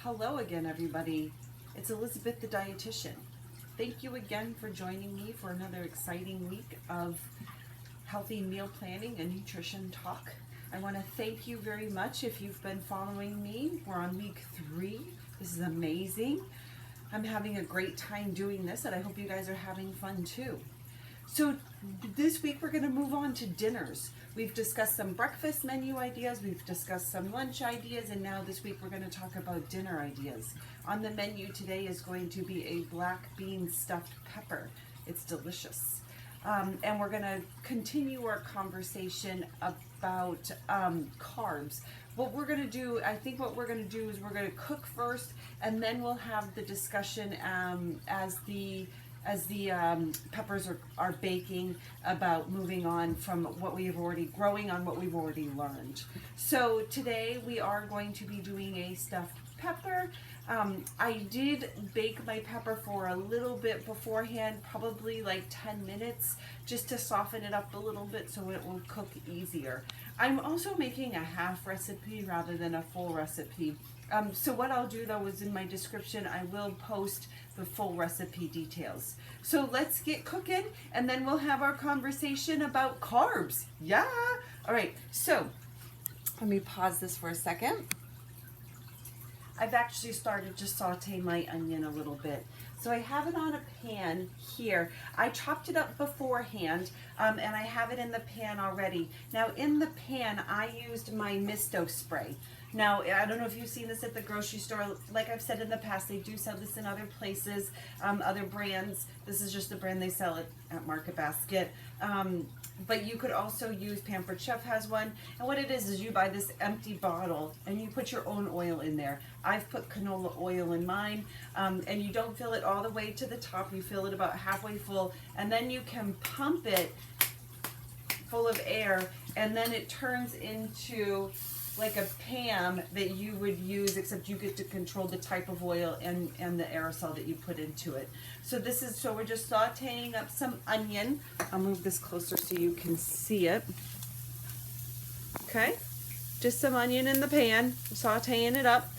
Hello again, everybody. It's Elizabeth the dietitian. Thank you again for joining me for another exciting week of healthy meal planning and nutrition talk. I want to thank you very much if you've been following me. We're on week 3. This is amazing. I'm having a great time doing this, and I hope you guys are having fun too. So this week we're going to move on to dinners. We've discussed some breakfast menu ideas, we've discussed some lunch ideas, and now this week we're going to talk about dinner ideas. On the menu today is going to be a black bean stuffed pepper. It's delicious. And we're going to continue our conversation about carbs. What we're going to do, I think what we're going to do is we're going to cook first, and then we'll have the discussion as the peppers are baking about moving on from what we've already learned. So today we are going to be doing a stuffed pepper. I did bake my pepper for a little bit beforehand, probably like 10 minutes, just to soften it up a little bit so it will cook easier. I'm also making a half recipe rather than a full recipe. So what I'll do though is in my description I will post the full recipe details. So let's get cooking, and then we'll have our conversation about carbs. Yeah. All right. So let me pause this for a second. I've actually started to saute my onion a little bit. So I have it on a pan here. I chopped it up beforehand, and I have it in the pan already. Now in the pan, I used my misto spray. Now, I don't know if you've seen this at the grocery store. Like I've said in the past, they do sell this in other places, other brands. This is just the brand they sell it at Market Basket. But you could also use, Pampered Chef has one. And what it is you buy this empty bottle and you put your own oil in there. I've put canola oil in mine, and you don't fill it all the way to the top. You fill it about halfway full, and then you can pump it full of air, and then it turns into like a pan that you would use, except you get to control the type of oil and the aerosol that you put into it. So we're just sauteing up some onion. I'll move this closer so you can see it. Okay, just some onion in the pan, sauteing it up.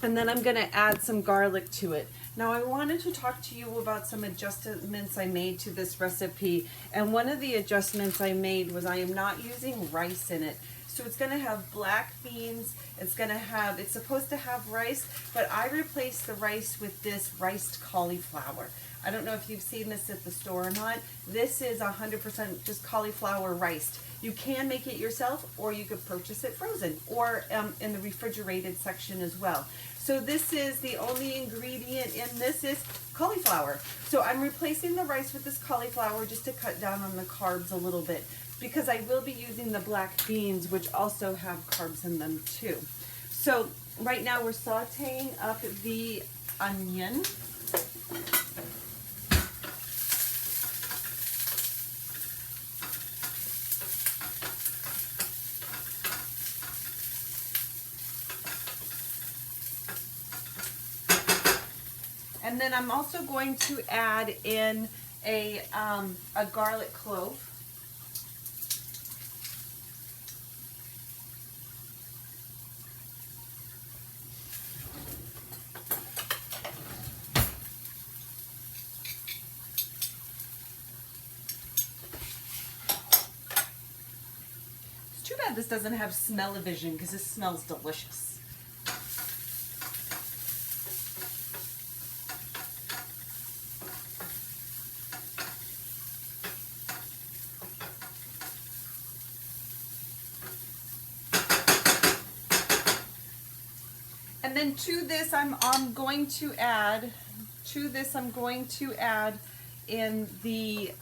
And then I'm gonna add some garlic to it. Now I wanted to talk to you about some adjustments I made to this recipe. And one of the adjustments I made was I am not using rice in it. So it's going to have black beans, it's supposed to have rice, but I replaced the rice with this riced cauliflower. I don't know if you've seen this at the store or not. This is 100% just cauliflower riced. You can make it yourself, or you could purchase it frozen, or in the refrigerated section as well. So this is the only ingredient in this is cauliflower. So I'm replacing the rice with this cauliflower just to cut down on the carbs a little bit, because I will be using the black beans, which also have carbs in them too. So right now we're sauteing up the onion. And then I'm also going to add in a garlic clove. Too bad this doesn't have smell-o-vision, because this smells delicious. And then to this I'm going to add in the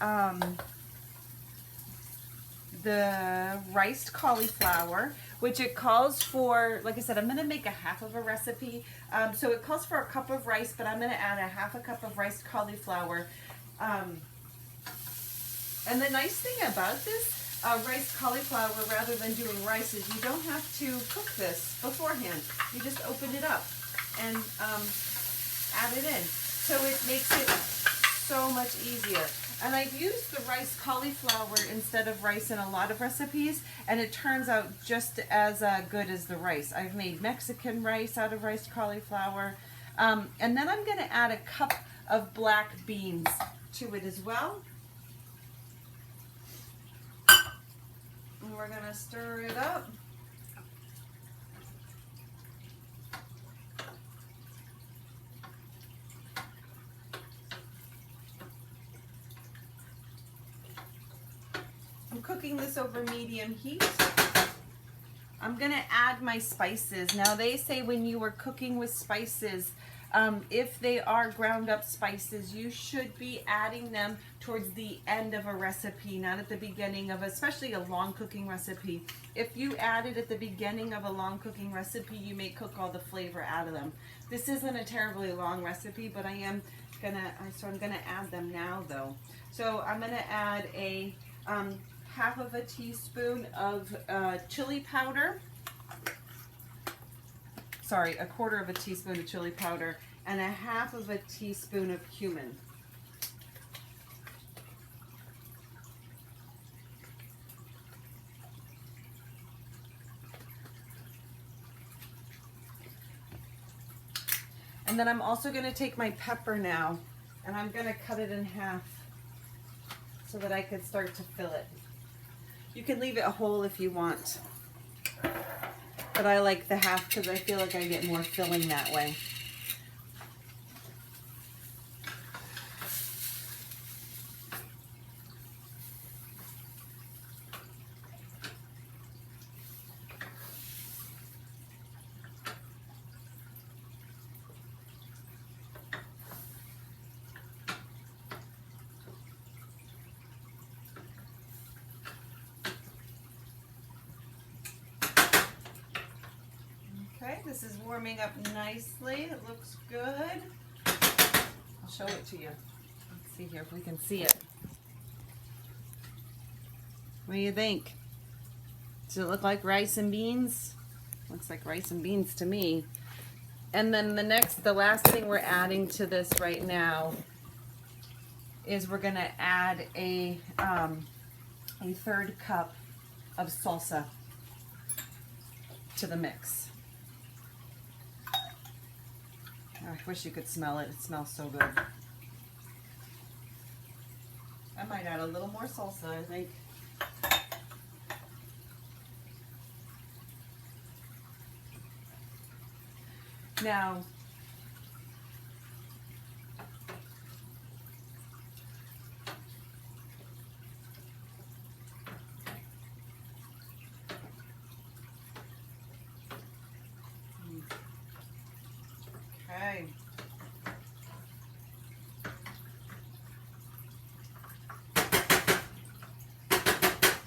riced cauliflower, which it calls for, like I said, I'm going to make a half of a recipe. So it calls for a cup of rice, but I'm going to add a half a cup of riced cauliflower. And the nice thing about this riced cauliflower, rather than doing rice, is you don't have to cook this beforehand. You just open it up and add it in. So it makes it so much easier. And I've used the rice cauliflower instead of rice in a lot of recipes, and it turns out just as good as the rice. I've made Mexican rice out of rice cauliflower. And then I'm going to add a cup of black beans to it as well. And we're going to stir it up. I'm cooking this over medium heat. I'm going to add my spices. Now they say when you are cooking with spices, if they are ground up spices, you should be adding them towards the end of a recipe, not at the beginning of, especially a long cooking recipe. If you add it at the beginning of a long cooking recipe, you may cook all the flavor out of them. This isn't a terribly long recipe, but I'm gonna add them now though. So I'm gonna add a half of a teaspoon of chili powder. Sorry, a quarter of a teaspoon of chili powder and a half of a teaspoon of cumin. And then I'm also going to take my pepper now and I'm going to cut it in half so that I can start to fill it. You can leave it whole if you want, but I like the half because I feel like I get more filling that way. Okay, this is warming up nicely. It looks good. I'll show it to you. Let's see here if we can see it. What do you think? Does it look like rice and beans? Looks like rice and beans to me. And then the last thing we're adding to this right now is we're gonna add a 1/3 cup of salsa to the mix. I wish you could smell it. It smells so good. I might add a little more salsa, I think. Now, okay.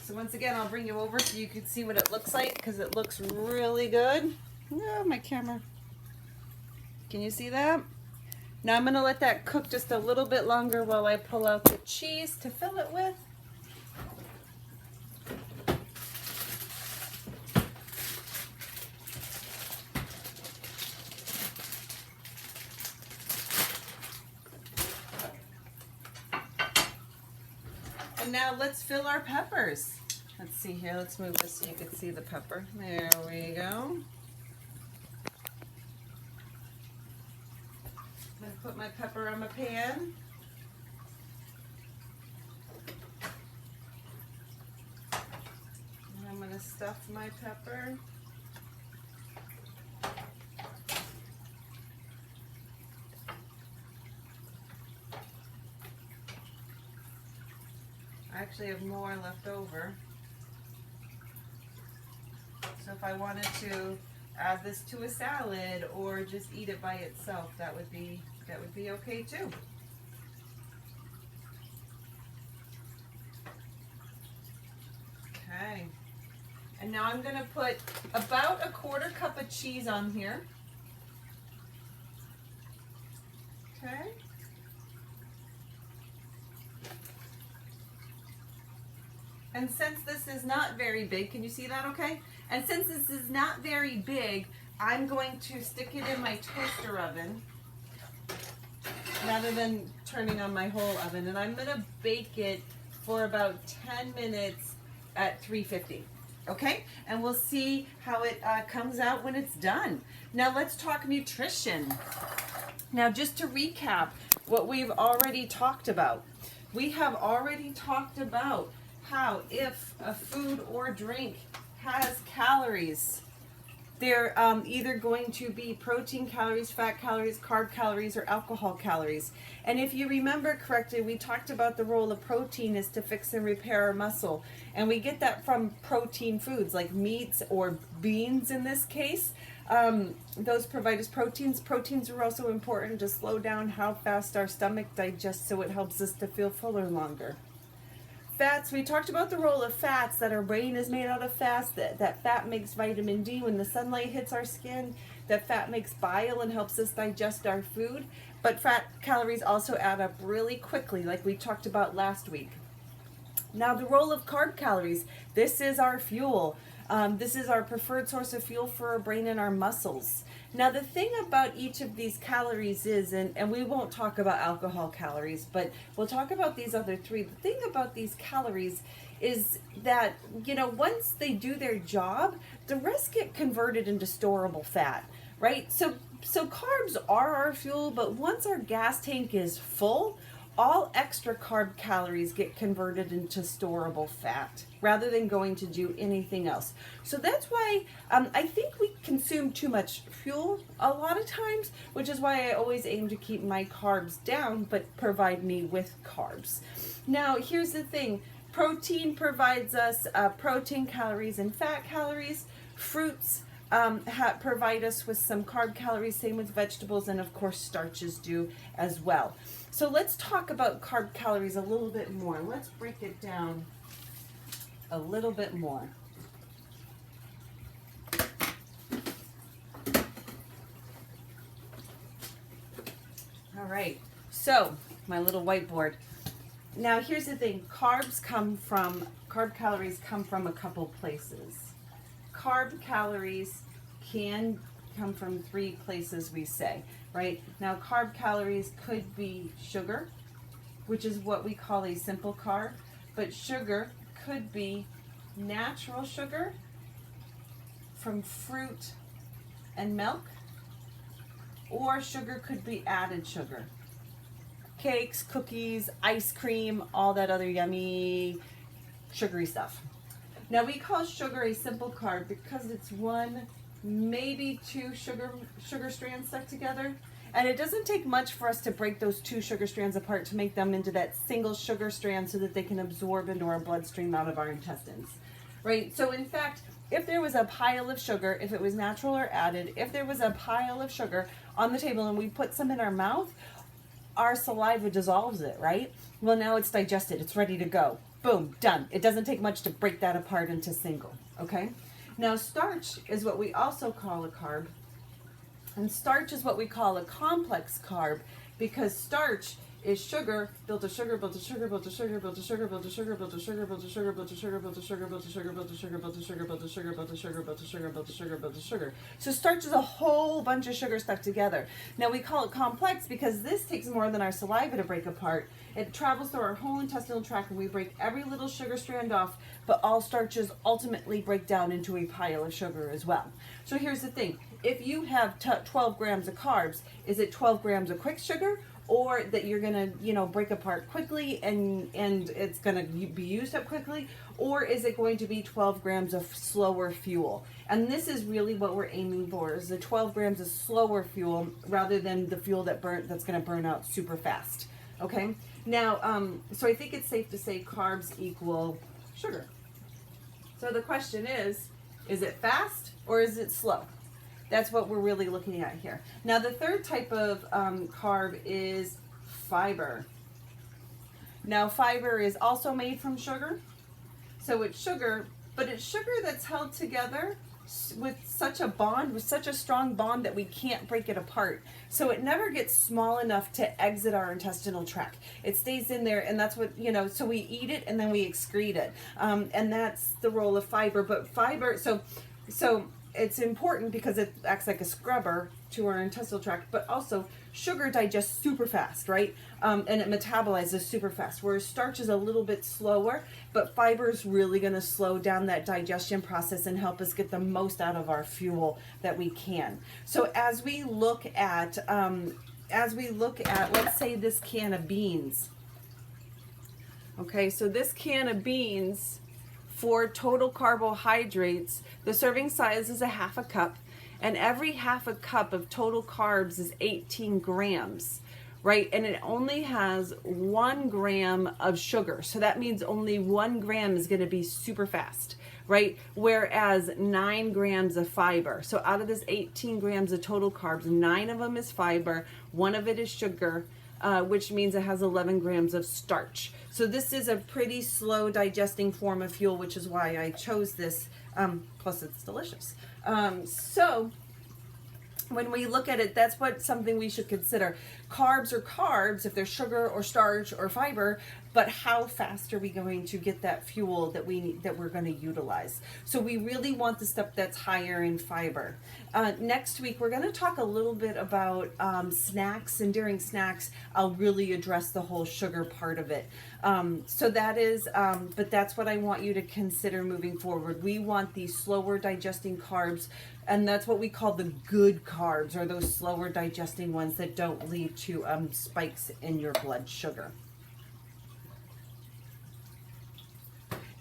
So once again, I'll bring you over so you can see what it looks like because it looks really good. Oh, my camera. Can you see that? Now I'm going to let that cook just a little bit longer while I pull out the cheese to fill it with. And now let's fill our peppers. Let's see here. Let's move this so you can see the pepper. There we go. I'm going to put my pepper on my pan. And I'm going to stuff my pepper. I actually have more left over. So if I wanted to add this to a salad or just eat it by itself, that would be okay too. Okay. And now I'm going to put about a 1/4 cup of cheese on here. Okay. And since this is not very big, can you see that okay? And since this is not very big, I'm going to stick it in my toaster oven rather than turning on my whole oven. And I'm gonna bake it for about 10 minutes at 350. Okay, and we'll see how it comes out when it's done. Now let's talk nutrition. Now just to recap what we've already talked about. We have already talked about how if a food or drink has calories, they're either going to be protein calories, fat calories, carb calories, or alcohol calories. And if you remember correctly, we talked about the role of protein is to fix and repair our muscle. And we get that from protein foods like meats or beans in this case. Those provide us proteins. Proteins are also important to slow down how fast our stomach digests, so it helps us to feel fuller longer. Fats, we talked about the role of fats, that our brain is made out of fats, that fat makes vitamin D when the sunlight hits our skin, that fat makes bile and helps us digest our food, but fat calories also add up really quickly like we talked about last week. Now the role of carb calories, this is our fuel. This is our preferred source of fuel for our brain and our muscles. Now the thing about each of these calories is, and we won't talk about alcohol calories, but we'll talk about these other three. The thing about these calories is that, you know, once they do their job, the rest get converted into storable fat, right? So carbs are our fuel, but once our gas tank is full, all extra carb calories get converted into storable fat rather than going to do anything else. So that's why I think we consume too much fuel a lot of times, which is why I always aim to keep my carbs down but provide me with carbs. Now here's the thing, protein provides us protein calories and fat calories. Fruits provide us with some carb calories, same with vegetables, and of course starches do as well. So let's talk about carb calories a little bit more. Let's break it down a little bit more. All right, so my little whiteboard. Now here's the thing, carb calories come from a couple places. Carb calories can come from three places, we say, right? Now carb calories could be sugar, which is what we call a simple carb, but sugar could be natural sugar from fruit and milk, or sugar could be added sugar. Cakes, cookies, ice cream, all that other yummy sugary stuff. Now we call sugar a simple carb because it's one, maybe two sugar strands stuck together. And it doesn't take much for us to break those two sugar strands apart to make them into that single sugar strand so that they can absorb into our bloodstream out of our intestines, right? So in fact, if there was a pile of sugar, if it was natural or added, if there was a pile of sugar on the table and we put some in our mouth, our saliva dissolves it, right? Well, now it's digested, it's ready to go. Boom, done. It doesn't take much to break that apart into single, okay? Now starch is what we also call a carb. And starch is what we call a complex carb because starch is sugar, built of sugar, built of sugar, built of sugar, built of sugar, built of sugar, built of sugar, built of sugar, built of sugar, built of sugar, built of sugar, built of sugar, built of sugar, built of sugar, built of sugar, built of sugar, built of sugar, built of sugar. So starch is a whole bunch of sugar stuck together. Now we call it complex because this takes more than our saliva to break apart. It travels through our whole intestinal tract and we break every little sugar strand off, but all starches ultimately break down into a pile of sugar as well. So here's the thing. If you have 12 grams of carbs, is it 12 grams of quick sugar, or that you're gonna, break apart quickly and it's gonna be used up quickly, or is it going to be 12 grams of slower fuel? And this is really what we're aiming for, is the 12 grams of slower fuel rather than the fuel that's gonna burn out super fast. Okay. Now, so I think it's safe to say carbs equal sugar. So the question is it fast or is it slow? That's what we're really looking at here. Now the third type of carb is fiber. Now fiber is also made from sugar. So it's sugar, but it's sugar that's held together with such a bond, with such a strong bond that we can't break it apart. So it never gets small enough to exit our intestinal tract. It stays in there, and that's what, so we eat it and then we excrete it. And that's the role of fiber. But fiber, so it's important because it acts like a scrubber to our intestinal tract, but also sugar digests super fast, right? And it metabolizes super fast, whereas starch is a little bit slower, but fiber is really going to slow down that digestion process and help us get the most out of our fuel that we can. So as we look at, let's say this can of beans. Okay, so this can of beans, for total carbohydrates, the serving size is a half a cup, and every half a cup of total carbs is 18 grams, right? And it only has 1 gram of sugar. So that means only 1 gram is going to be super fast, right? Whereas 9 grams of fiber. So out of this 18 grams of total carbs, 9 of them is fiber, 1 of it is sugar, which means it has 11 grams of starch. So this is a pretty slow digesting form of fuel, which is why I chose this, plus it's delicious. So when we look at it, that's something we should consider. Carbs are carbs if they're sugar or starch or fiber, but how fast are we going to get that fuel that we're going to utilize? So we really want the stuff that's higher in fiber. Next week we're going to talk a little bit about snacks, and during snacks I'll really address the whole sugar part of it. So that is, but that's what I want you to consider moving forward. We want these slower digesting carbs, and that's what we call the good carbs, or those slower digesting ones that don't lead to spikes in your blood sugar.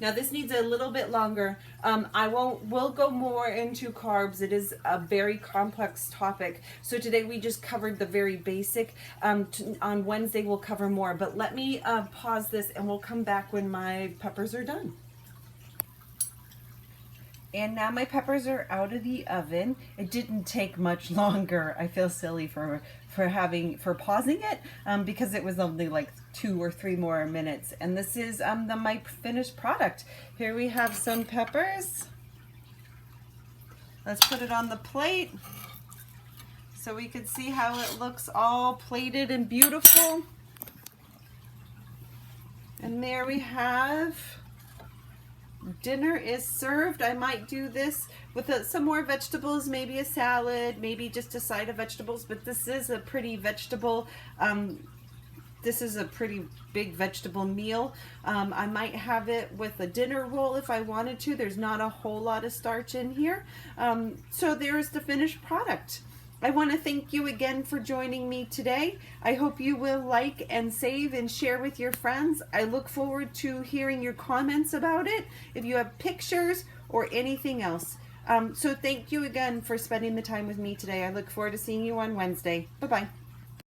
Now this needs a little bit longer. We'll go more into carbs. It is a very complex topic. So today we just covered the very basic. On Wednesday we'll cover more, but let me pause this and we'll come back when my peppers are done. And now my peppers are out of the oven. It didn't take much longer. I feel silly for pausing it because it was only like 2 or 3 more minutes. And this is my finished product. Here we have some peppers. Let's put it on the plate so we can see how it looks all plated and beautiful. And there we have, dinner is served. I might do this with some more vegetables, maybe a salad, maybe just a side of vegetables, but this is a pretty vegetable, this is a pretty big vegetable meal. I might have it with a dinner roll if I wanted to. There's not a whole lot of starch in here. So there's the finished product. I want to thank you again for joining me today. I hope you will like and save and share with your friends. I look forward to hearing your comments about it, if you have pictures or anything else. So thank you again for spending the time with me today. I look forward to seeing you on Wednesday. Bye-bye.